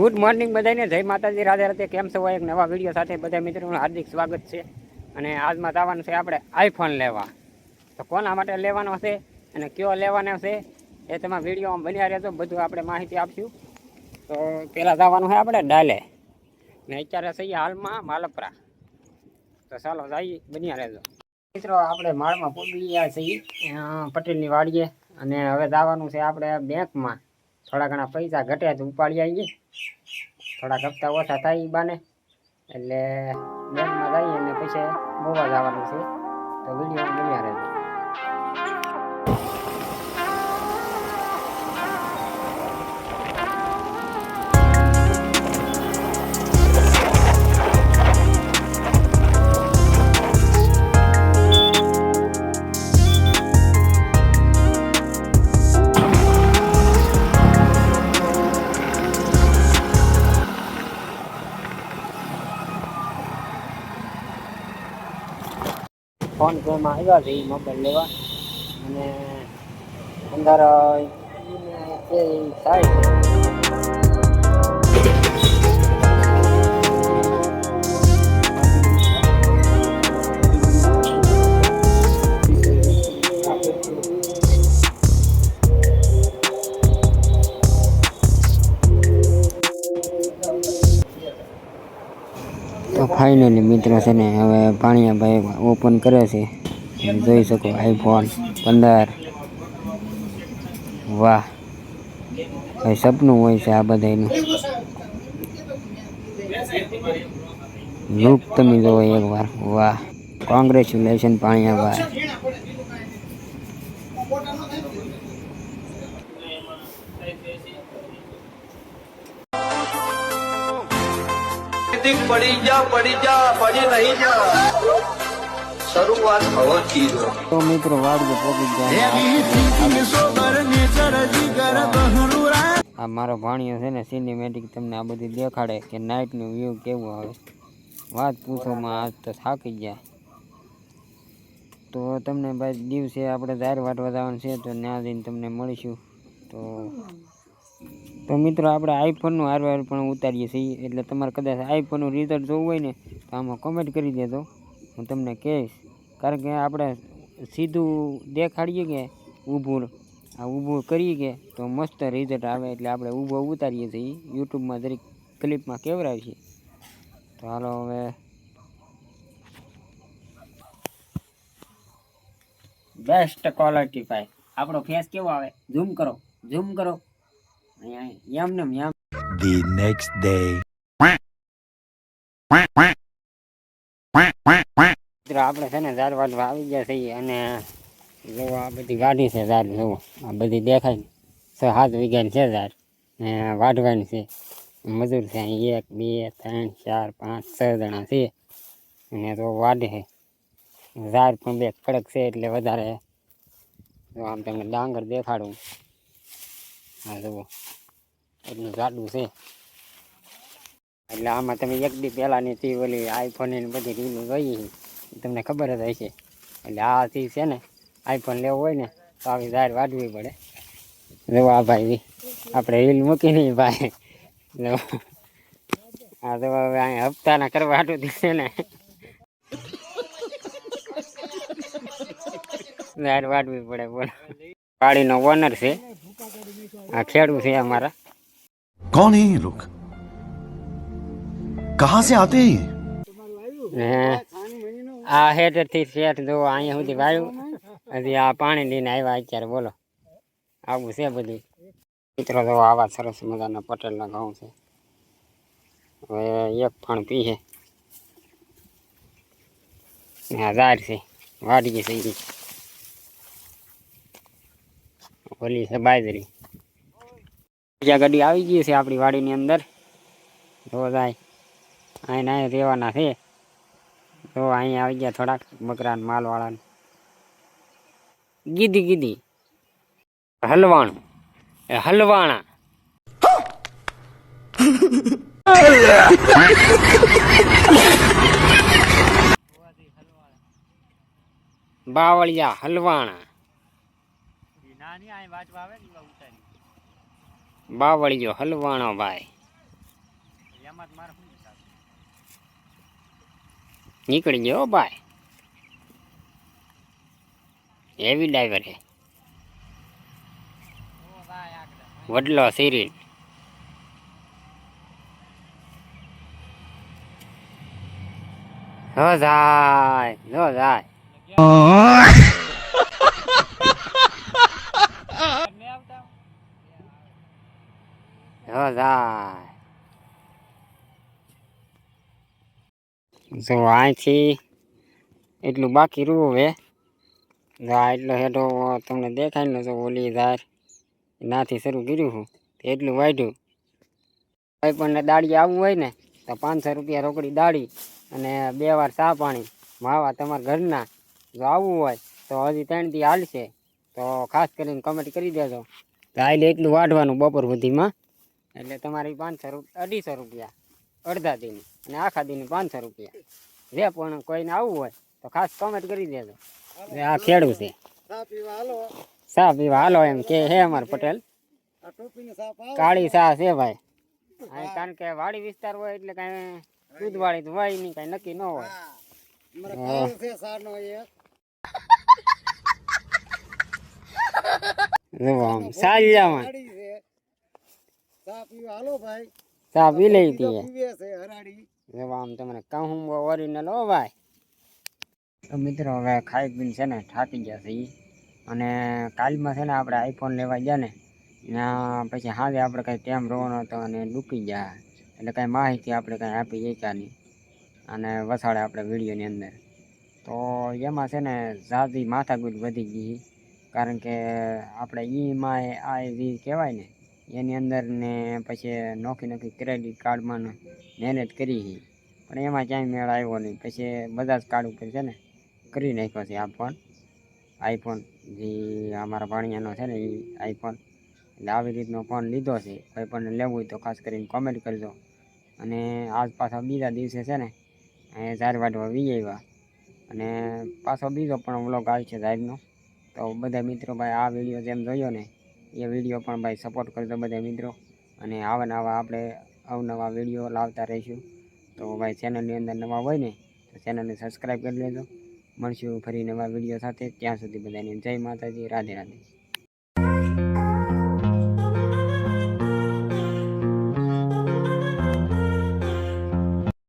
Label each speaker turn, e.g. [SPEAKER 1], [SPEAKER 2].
[SPEAKER 1] Good morning બધાને, જય માતાજી, રાધે રાધે. કેમ છો? એક નવા વિડીયો સાથે બધા મિત્રોનું હાર્દિક સ્વાગત છે. અને આજમાં જવાનું છે આપણે આઈફોન લેવા. તો કોના માટે લેવાનો છે અને કયો લેવાનો છે એ તમે વિડીયોમાં બન્યા રહેજો, બધું આપણે માહિતી આપશું. તો પહેલાં જવાનું છે આપણે ડાલે ને અત્યારે છીએ હાલમાં માલપરા. તો ચાલો જઈએ, બન્યા રહેજો મિત્રો. આપણે માળમાં પહોંચી ગયા છીએ પટેલની વાડીએ, અને હવે જવાનું છે આપણે બેંકમાં. થોડા ઘણા પૈસા ઘટ્યા તો ઉપાડી આવીએ, થોડા હપ્તા ઓછા થાય બાને, એટલે બેંકમાં જઈએ અને પછી ગોવા જવાનું છે. તો વિડીયો બન્યા રહેજો. ફોન પેમાં આવ્યા છે એ મોબાઈલ લેવા, અને અંદર થાય તો ફાઇનલી મિત્રો છે ને, હવે ભાણિયાભાઈ ઓપન કરે છે. જોઈ શકો આઈફોન 15. વાહ ભાઈ, સપનું હોય છે આ બધાનું. લુક તમે જોવો એકવાર. વાહ, કોંગ્રેચ્યુલેશન ભાણિયાભાઈ.
[SPEAKER 2] પડી જા પડી નહીં જા, શરૂઆત હવાથી જ.
[SPEAKER 1] તો મિત્રો વાડીએ પહોંચી જાય. આ મારો ભાણિયો છે ને, સિનેમેટિક તમને આ બધી દેખાડે કે નાઇટનું વ્યૂ કેવું આવે. વાત પૂછોમાં, આજ તો થાકી ગયા. તો તમને ભાઈ દિવસે આપણે જાહેર વાટવા જવાનું છે, તો ત્યાં જઈને તમને મળીશું. તો મિત્રો આપણે આઈફોનનું હારવાર પણ ઉતારીએ છીએ, એટલે તમારે કદાચ આઈફોનનું રિઝલ્ટ જોવું હોય ને તો આમાં કોમેન્ટ કરી દેજો, હું તમને કહીશ. કારણ કે આપણે સીધું દેખાડીએ કે ઊભું કરીએ કે તો મસ્ત રિઝલ્ટ આવે, એટલે આપણે ઊભો ઉતારીએ છીએ. યુટ્યુબમાં જરીક ક્લિપમાં કેવરાય છે. તો હાલો હવે બેસ્ટ ક્વોલિટી ભાઈ. આપણો ફેસ કેવો આવે, ઝૂમ કરો અહીંયા, એમ ને એમ.
[SPEAKER 3] The next day.
[SPEAKER 1] આપણે છે ને ઝાડ વાડવા આવી ગયા છીએ, અને જોવો આ બધી વાડી છે ઝાડ. જોવો આ બધી દેખાય ને, 6-7 વીઘાની છે ઝાડ, ને વાઢવાની છે. મજૂર છે અહીં 1 2 3 4 5 6 જણા છે, અને તો વાઢે છે. ઝાડ પણ બે કડક છે એટલે વધારે. જો આમ તમને ડાંગર દેખાડું, હા જુઓ એટલું જાડું છે. એટલે આમાં તમે 1 દી પહેલાંની થી ઓલી આઈફોનની બધી રીલ જોઈ, તમને ખબર જ હશે. એટલે આથી છે ને, આઈફોન લેવો હોય ને તો આવી ઝાડ વાઢવી પડે. જો આ ભાઈ આપણે રીલ મૂકી નહીં ભાઈ. હા તો હવે અહીં હપ્તાના કરવા હાટું છે ને ઝાડ વાઢવી પડે. બોલો, વાડીનો ઓનર છે, આ ખેડૂત છે અમારા.
[SPEAKER 3] कौन है ये लोग? कहाँ से आते हैं ये?
[SPEAKER 1] આ હેઠળથી શેઠ જો અહીંયા સુધી વાયું, હજી આ પાણી લઈને આવ્યા અત્યારે. બોલો, આવું છે બધું મિત્રો. જો આવા સરસ મજાના પટેલના ઘઉં છે. હવે એક ફણ પીએ, આ ઝાડ છે, વાડીએ છે. ઓલી છે બાજરી. બીજા ગાડી આવી ગઈ છે આપણી વાડીની અંદર. જો જાય અહીં અહીં રહેવાના છે. તો અહીં આવી ગયા થોડાક બકરા માલવાળાને. ગીધી હલવાણું હલવાણા. બાવળિયા હલવાણા. બાવળિયો હલવાણો ભાઈ. નીકળી ગયો હો ભાઈ, હેવી ડાઈવર હે, વડલો સિરી. જો જાય, જો જાય. જો જાય. જો અહીંથી એટલું બાકી રહ્યું હવે. જા એટલો હેઠો તમને દેખાય ને, તો ઓલી ધાર નાથી શરૂ કર્યું હું એટલું વાઢ્યું. કોઈ પણ દાડી આવવું હોય ને તો 500 રૂપિયા રોકડી દાડી અને 2 વાર ચા પાણી માવા તમારા ઘરના. જો આવવું હોય તો હજી 3 દી હાલશે, તો ખાસ કરીને કમેન્ટ કરી દેજો. હાલે એટલું વાઢવાનું બપોર સુધીમાં, એટલે તમારી 250 રૂપિયા અડધા દીની, અને આખા દીની 500 રૂપિયા. જે પણ કોઈને આવવું હોય તો ખાસ કમેન્ટ કરી દેજો. આ ખેડૂત છે, ચા પીવા હાલો એમ કે હે અમાર પટેલ. કાળી ચા છે ભાઈ, કારણ કે વાડી વિસ્તાર હોય એટલે કઈ દૂધ વાળી તો હોય નહીં, કઈ નક્કી ન હોય. ચા પી લઈ હતી આમ તમને કહું ઓરિજિનલ હો ભાઈ. તો મિત્રો હવે ખાઈ પીને છે ને થાકી ગયા છે ઈ, અને કાલમાં છે ને આપણે આઈફોન લેવા ગયા ને ત્યાં પછી હાજે આપણે કાંઈ ટાઈમ રોવાનો હતો અને ડૂકી ગયા, એટલે કાંઈ માહિતી આપણે કાંઈ આપી શક્યા નહીં અને વસાડે આપણે વિડીયોની અંદર. તો એમાં છે ને ઝાઝી માથાકૂટ વધી ગઈ, કારણ કે આપણે ઈમાં આ જે કહેવાય ને એની અંદર ને પછી નોખી ક્રેડિટ કાર્ડમાં મહેનત કરી, પણ એમાં ક્યાંય મેળ આવ્યો નહીં. પછી બધા જ કાર્ડ ઉપર છે ને કરી નાખ્યો છે આ ફોન, આઈફોન જે અમારા ભાણિયાનો છે ને એ આઈફોન. એટલે આવી રીતનો ફોન લીધો છે. કોઈ પણ લેવું હોય તો ખાસ કરીને કોમેન્ટ કરજો. અને આજ પાછા બીજા દિવસે છે ને અહીંયા ઝાર વાટવા વી આવ્યા, અને પાછો બીજો પણ વ્લોગ આવશે ઝારનો. તો બધા મિત્રો ભાઈ આ વિડીયો જેમ જોયો ને એ વિડીયો પણ ભાઈ સપોર્ટ કરજો બધા મિત્રો, અને આવા નવા આપણે અવનવા વિડીયો લાવતા રહીશું. તો ભાઈ ચેનલની અંદર નવા હોય ને તો ચેનલને સબસ્ક્રાઈબ કરી લેજો. મળશું ફરી નવા વિડીયો સાથે. ત્યાં સુધી બધાને જય માતાજી, રાધે રાધે.